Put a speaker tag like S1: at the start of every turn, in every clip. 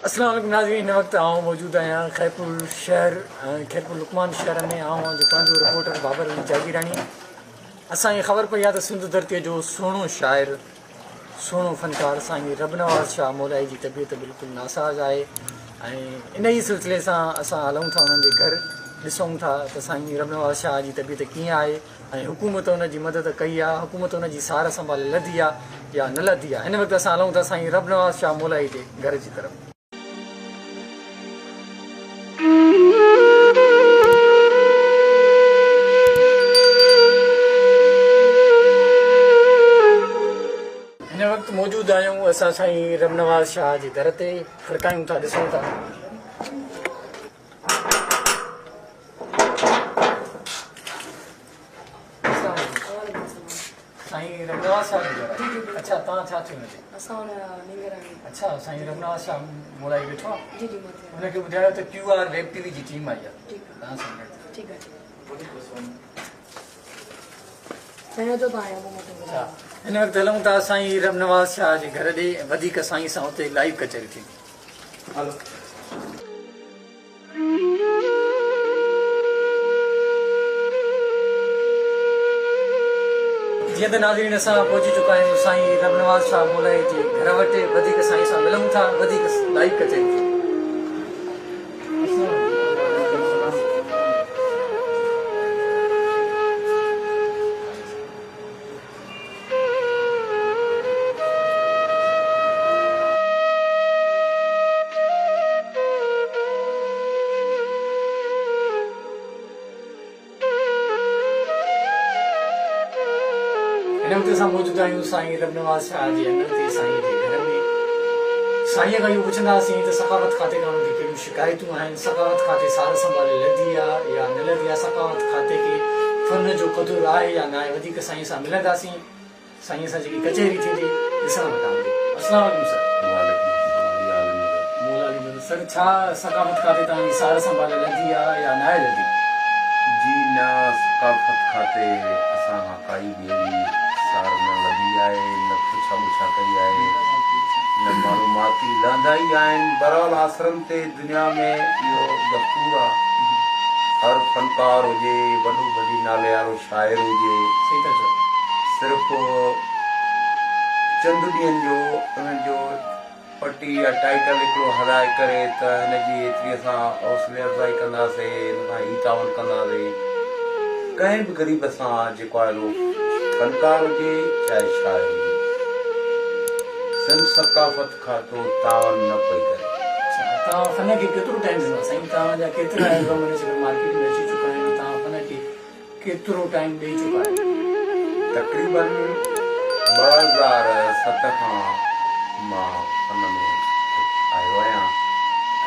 S1: अस्सलाम वालेकुम नाज़रीन, हिन वक़्तु आउं मौजूदु आहियां खैरपुर लुकमान शहर में। आउं जो पंहिंजो रिपोर्टर बाबर अली जागीरानी। असांखे ख़बर पई आहे त सिंध धरतीअ जो सुहिणो शाइर, सुहिणो फ़नकार साईं रब नवाज़ शाह मौलाई जी तबियत बिल्कुलु नासाज़ आहे ऐं इन ई सिलसिले सां असां हलूं था उन्हनि जे घर, ॾिसूं था त साईं रब नवाज़ शाह जी तबियत कीअं आहे ऐं हुकूमत उन जी मदद कई आहे, हुकूमत उन जी सार संभाल लधी आहे या न लधी आहे। हिन वक़्तु असां हलूं था साईं रब नवाज़ शाह मौलाई जे घर जी तरफ़। हिन वक़्तु मौजूदु आहियूं असां साईं रब नवाज़ शाह जे दर ते, खड़कायूं था, ॾिसूं था। साईं रब नवाज़ शाह जी घर। अच्छा, तव्हां छा थियो हिते? अच्छा, साईं रब नवाज़ शाह मौलाई वेठो आहे। हुनखे ॿुधायो त QR वेब TV जी टीम आई आहे। तव्हां सां गॾु हिन वक़्तु हलूं था साईं रब नवाज़ शाह जे घर ॾे, वधीक साईं सां हुते लाइव कचहरी थींदी। हलो जीअं त नाज़रीन असां पहुची चुका आहियूं साईं रब नवाज़ शाह मौलाई जे घर वटि, वधीक साईं सां मिलूं था, वधीक लाइव कचहरी थींदी। हिन वक़्तु असां मौजूदु आहियूं साईं रब नवाज़ शाह जे अंदर ते, साईं जे घर में। साईं खां इहो पुछंदासीं त सखावत खाते खां उनखे कहिड़ियूं शिकायतूं आहिनि, सखावत खाते सार संभाले लधी आहे या न लधी आहे, सखावत खाते खे फन जो क़दुरु आहे या न आहे। वधीक साईं सां मिलंदासीं, साईं सां जेकी कचहरी थींदी ॾिसण वठंदासीं। अस्सलाम वालेकुम सर। सर, छा सखावत खाते तव्हांजी सार संभाले लधी आहे या न आहे लधी?
S2: जी न, सकाफ़त खाते असां खां काई बि अहिड़ी सार न लधी आहे, न पुछा पुछा कई आहे, न मालूमाती लहंदा ई आहिनि। बहरहाल आसरनि ते दुनिया में इहो दस्तूर आहे, हर फ़नकार हुजे, वॾो वॾी नाले वारो शाइर हुजे, सिर्फ़ु चंद ॾींहंनि जो उन्हनि जो पटी या टाइटल हिकिड़ो हलाए करे त हिनजी एतिरी असां हौसले अफ़ज़ाई कंदासीं, हिन खां ही तावन कंदासीं। कंहिं बि ग़रीब सां जेको आहे फ़नकार हुजे चाहे शाइर हुजे, सिंध सकाफ़त खातो तावन न पई करे।
S1: तव्हां फन खे केतिरो टाइम ॾिनो आहे साईं? तव्हांजा केतिरा एल्बम मार्केट में अची चुका आहिनि? तव्हां फन खे केतिरो टाइम ॾेई चुका आहियो?
S2: तक़रीबन 2007 खां मां फन में आयो आहियां।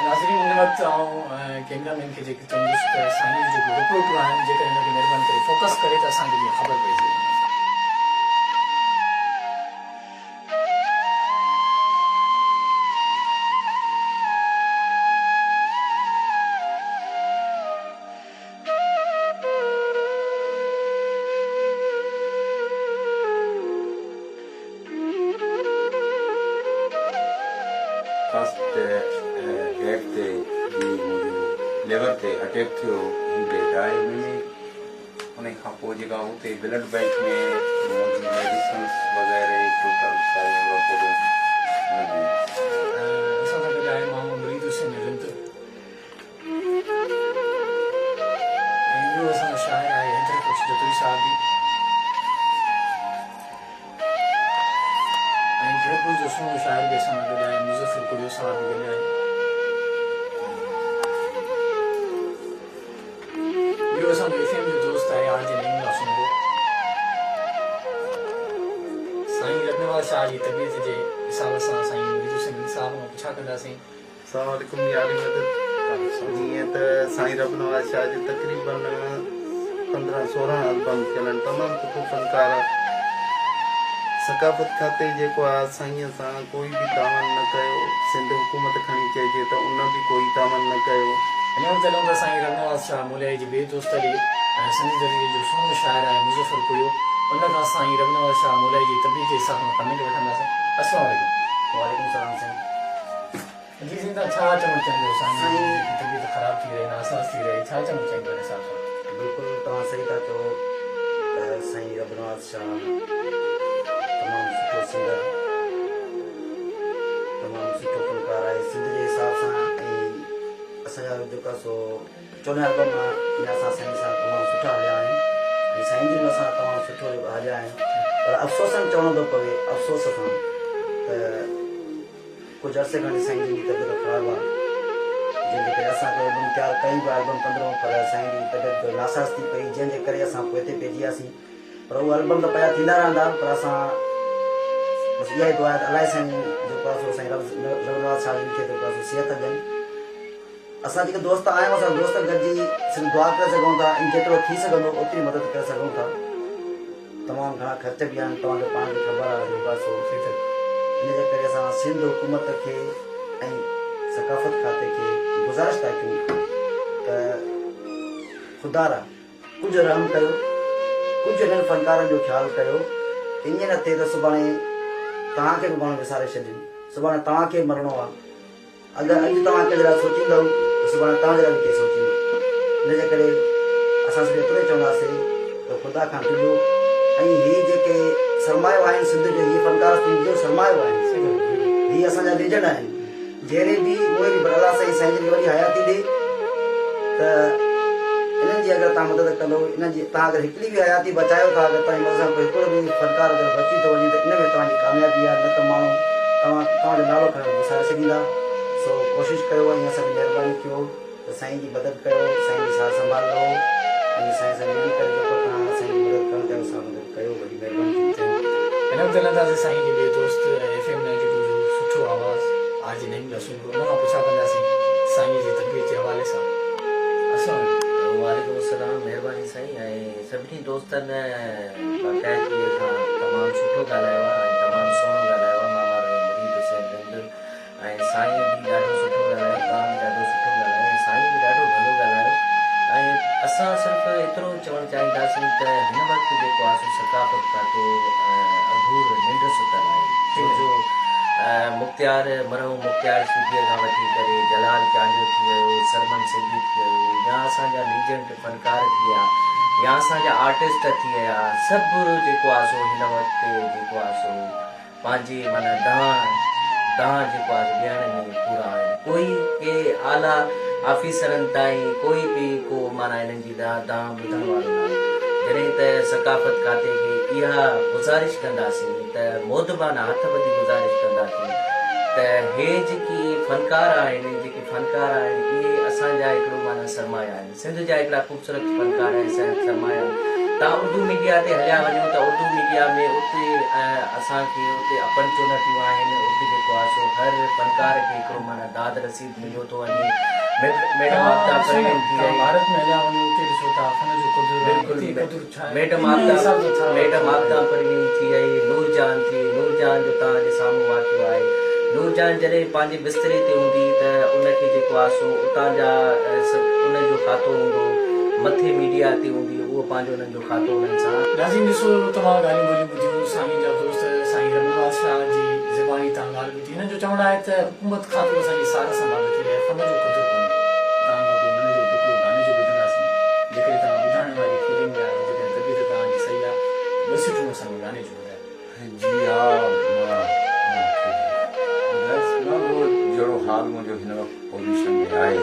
S1: नाज़रीन, हिन वक़्तु आउं कैमरामैन खे जेके चवंदुसि त साईं जो जेको रिपोर्टूं आहिनि, जेकर हिनखे महिरबानी करे फोकस करे त असांखे बि ख़बर पइजी।
S2: फर्स्ट डेट ते लेवर ते अटैक थियो, ही डेट आहे हुनमें। उन खां पोइ जेका हुते ब्लड बैंक में मेडिसिन्स वग़ैरह टोटल सारी रिपोर्टूं
S1: असां सां गॾु आहे माण्हू मरीद हुसैन रिंद, ऐं ॿियो असांजो शाइर आहे हैदर बख्श जतोई साहब बि, ऐं जयपुर जो सुहिणो शाइर बि असां सां गॾु आहे, मुज़फ़र कुड़ियो साहब बि गॾु आहे। ॿियो असांजो FM जो दोस्त आहे आज नईम लासुंगो। साईं रब नवाज़ शाह जी तबियत जे हिसाब सां साईं मरीद हुसैन साहब खां पुछा कंदासीं।
S3: अस्सलाम वालेकुम यार मदद। जीअं त साईं रब नवाज़ शाह जो तक़रीबन 15-16 एल्बम थियल आहिनि, तमामु सुठो फ़नकार आहे। सकाफ़त खाते जेको आहे साईं सां कोई बि तावन न कयो, सिंध हुकूमत खणी चइजे त उन बि कोई तावन न कयो।
S1: हिन वक़्तु हलूं था साईं रब नवाज़ शाह मौलाई जी ॿिए दोस्त ॾे, ऐं सिंध दरिए जो सुहिणो शाइर आहे मुज़फ़र कुड़ियो, उन खां साईं रब नवाज़ शाह मौलाई जी तबियत जे हिसाब सां कमेंट वठंदासीं। अस्सलाम वालेकुम।
S4: वालेकुम सलाम साईं।
S1: जी जिंदा छा चवणु चाहींदो साईं तबीयत ख़राब थी रही नासाज़ थी रही छा चवणु चाहींदो हिन हिसाब सां
S3: बिल्कुलु तव्हां सही था चओ त साईं रबनवाज़ शाह तमामु सुठो सिंगर तमामु सुठो फनकार आहे सिंध जे हिसाब सां ऐं असांजा जेका सो 14 एल्बम आहे इहा असां साईं सां तमामु सुठा हलिया आहिनि ऐं साईं जी असां तमामु सुठो जेको हलिया आहिनि पर अफ़सोसनि चवणो थो पवे अफ़सोस सां त कुझु अरसे खां साईं जी तबियत ख़राबु आहे जंहिंजे करे असांखे एल्बम तयारु कयूं पिया एल्बम 15 पर साईं जी तबियत नासाज़ थी पई जंहिंजे करे असां पोइ हिते पइजी वियासीं पर उहो एल्बम त पिया थींदा रहंदा पर असां बसि इहा ई दुआ आहे त अलाए साईं जेको आहे सो साईं रबनवाज़ शाह जी खे जेको आहे सो सिहत ॾियनि असां जेके दोस्त आहियूं असां दोस्त गॾिजी सिर्फ़ु दुआ करे सघूं था ऐं जेतिरो थी सघंदो ओतिरी मदद करे सघूं था तमामु घणा ख़र्च बि आहिनि तव्हांखे पाण खे ख़बर आहे जेको आहे सो इनजे करे असां सिंध हुकूमत खे ऐं सकाफ़त खाते खे गुज़ारिश था कयूं त ख़ुदा कुझु रहम कयो कुझु हिननि फनकारनि जो ख़्यालु कयो ईअं न थिए त सुभाणे तव्हांखे बि माण्हू विसारे छॾनि सुभाणे तव्हांखे मरणो आहे अगरि अॼु तव्हां कंहिं लाइ सोचींदव त सुभाणे तव्हांजे लाइ बि केरु सोचींदो हिनजे करे असां सिर्फ़ु एतिरो ई चवंदासीं त ख़ुदा खां ॾिजो ऐं हीअ जेके सरमायो आहिनि सिंध जो हीअ फनकार सिंध जो सरमायो आहिनि हीअ असांजा लीजेंड आहिनि जहिड़े बि उहे बि अलाह साईं जी वॾी हयाती ॾे त इन्हनि जी अगरि तव्हां मदद कंदो इन्हनि जी तव्हां अगरि हिकिड़ी बि हयाती बचायो था अगरि तव्हांजी मदद सां कोई हिकिड़ो बि फनकार अगरि बची थो वञे त इन में तव्हांजी कामयाबी आहे न त माण्हू तव्हांजो नालो खणणु विसारे सघंदा सो कोशिशि कयो ऐं असांजी महिरबानी कयो त साईं जी मदद कयो साईं जी सार संभाल लो ऐं साईं सां मिली करे जेको तव्हां असांजी मदद करणु चाहियो सां मदद कयो वॾी महिरबानी
S1: हिन वक़्तु हलंदासीं साईं जे ॿिए दोस्त FM 92 जो सुठो आवाज़ु आज नहीं रसूल हुन खां पुछा कंदासीं साईं जी तबियत जे हवाले सां
S4: वालेकुम अस्सलाम महिरबानी साईं ऐं सभिनी दोस्तनि बाक़ाइदगी सां तमामु सुठो ॻाल्हायो आहे ऐं तमामु सुहिणो ॻाल्हायो आहे मां वारो मुरीद हुसैन रंग ऐं साईं बि ॾाढो सुठो ॻाल्हायो तव्हां बि ॾाढो सुठो ॻाल्हायो ऐं साईं बि ॾाढो भलो ॻाल्हायो ऐं असां सिर्फ़ु एतिरो चवणु चाहींदासीं त हिन वक़्तु जेको आहे सकाफ़त खातो अघूर निंड सुतल आहे छो जो मुख़्तियार मरहूम मुख़्तियार सूबीअ खां वठी करे जलाल चांडियो थी वियो सरमन सिंधी थी वियो या असांजा लीजेंड फनकार थी विया या असांजा आर्टिस्ट थी विया सभु जेको आहे सो हिन वक़्तु जेको आहे सो पंहिंजी माना दहां जेको आहे ॾियण में पूरा आहिनि कोई के आला ऑफिसरनि ताईं कोई बि को माना हिननि जी दहां ॿुधण वारो न आहे जॾहिं त सकाफ़त खाते खे इहा गुज़ारिश कंदासीं त मोदबाना हथ ॿधी गुज़ारिश कंदासीं त हे जेकी फनकार आहिनि इहे असांजा हिकिड़ो माना सरमाया आहिनि सिंध जा हिकिड़ा ख़ूबसूरत फनकार आहिनि सरमाया तव्हां उर्दू मीडिया ते हलिया वञो त उर्दू मीडिया में उते असांखे उते अपॉर्चुनिटियूं आहिनि उते जेको आहे सो हर फनकार खे हिकिड़ो माना दाद रसीद मिलियो थो वञे मैडम आपदा परवीन थी वई
S1: भारत में हलिया वञो उते ॾिसो था फन जो क़दुरु
S4: मैडम आपदा परवीन थी वई नूरजान जो तव्हांजे साम्हूं वाक़ियो आहे नूरजान जॾहिं पंहिंजे बिस्तरे ते हूंदी त उनखे जेको आहे सो उतां जा उनजो खातो हूंदो मथे मीडिया ते हूंदी उहो पंहिंजो उन्हनि जो खातो उन्हनि सां
S1: नाज़रीन ॾिसो तमामु ॻाल्हियूं ॿोलियूं ॿुधियूं साईं जा दोस्त साईं रबनवाज़ शाह जी ज़बानी तां ॻाल्हि ॿुधी हिननि जो चवणु आहे त हुकूमत खातो असांजी सार संभाल थी आहे फन जो क़दुरु कोन्हे तव्हां खां पोइ हुननि जो हिकिड़ो गाने जो ॿुधंदासीं जेकॾहिं तव्हां ॿुधाइण वारी फीलिंग में आहियो जेकॾहिं तबियत तव्हांजी सही आहे बस सुठो असांखे गाने जो ॿुधायो
S2: जी हा जहिड़ो हाल मुंहिंजो हिन वक़्तु पोज़ीशन में आहे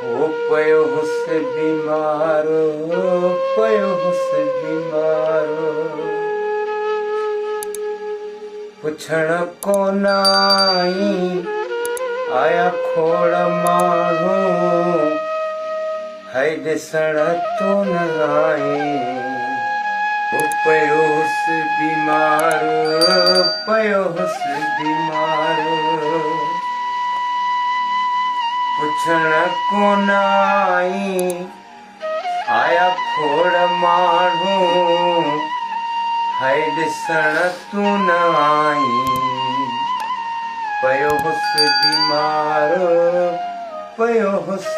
S2: ओ पयो हुस बीमारो पुछण कोन आई आया खोड़ माण्हू है ॾिसण तू न आई ओ पयो हुस बीमारो पुछण कोन आई आया खोड़ माण्हू है ॾिसण तू न आई पयो हुस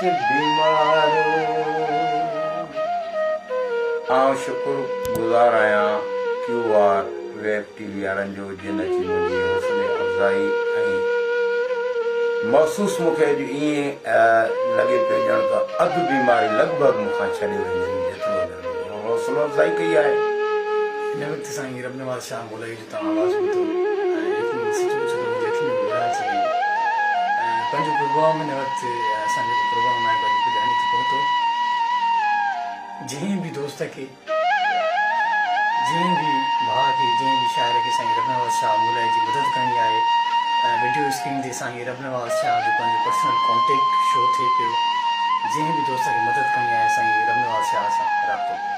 S2: बीमारो आउं शुक्रगुज़ार आहियां QR वेब TV वारनि जो जिन अची मुंहिंजी हौसले अफ़ज़ाई ऐं महसूस मूंखे अॼु ईअं लॻे पियो ॼण त अधु बीमारी लॻभॻि मूंखां छॾे वई जेतिरो हौसलो अफ़ज़ाई कई आहे।
S1: हिन वक़्तु साईं रब नवाज़ शाह मुलई जो तव्हां आवाज़ ॿुधो ऐं यकीन सचो सचो मुंहिंजी अखियुनि में घुराए सघे पंहिंजो प्रोग्राम हिन वक़्तु असांजो प्रोग्राम आहे वरी ॿुधाइण थी पहुतो। जंहिं बि दोस्त खे जंहिं बि भाउ खे जंहिं बि शाइर खे साईं रब नवाज़ शाह मुलई जी मदद करणी आहे वीडियो स्क्रीन ते साईं रब नवाज़ शाह जो पंहिंजो पर्सनल कॉन्टेक्ट शो थिए पियो। जंहिं बि दोस्त खे मदद करणी आहे साईं रब नवाज़ शाह सां राब्तो